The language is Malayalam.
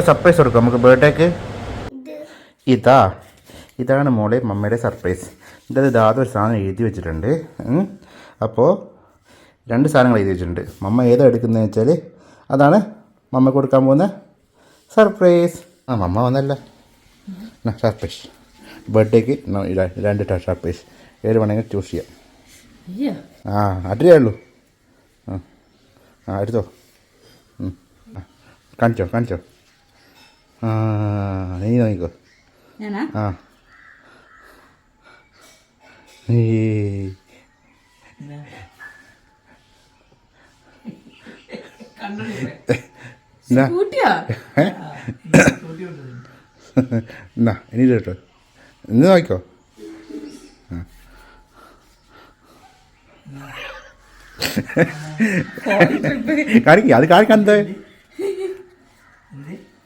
സർപ്രൈസ് കൊടുക്കാം നമുക്ക് ബർത്ത്ഡേക്ക്. ഇതാണ് മോളെ മമ്മയുടെ സർപ്രൈസ്. ഇതാദ്യം ഒരു സാധനം എഴുതി വെച്ചിട്ടുണ്ട്. അപ്പോൾ 2 സാധനങ്ങൾ എഴുതി വെച്ചിട്ടുണ്ട്. മമ്മ ഏതോ എടുക്കുന്നതെന്ന് വെച്ചാൽ അതാണ് മമ്മ കൊടുക്കാൻ പോകുന്ന സർപ്രൈസ്. മമ്മ വന്നല്ല സർപ്രൈസ്. ബർത്ത്ഡേക്ക് 2 സർപ്രൈസ് ഏത് വേണമെങ്കിൽ ചൂസ് ചെയ്യാം. അത്രയേ ഉള്ളൂ. എടുത്തോ. കാണിച്ചോ. നീ നോക്കിക്കോ. ഇനി കേട്ടോ, ഇന്ന് നോക്കിക്കോ. കാണിക്ക, അത് കാണിക്കാൻ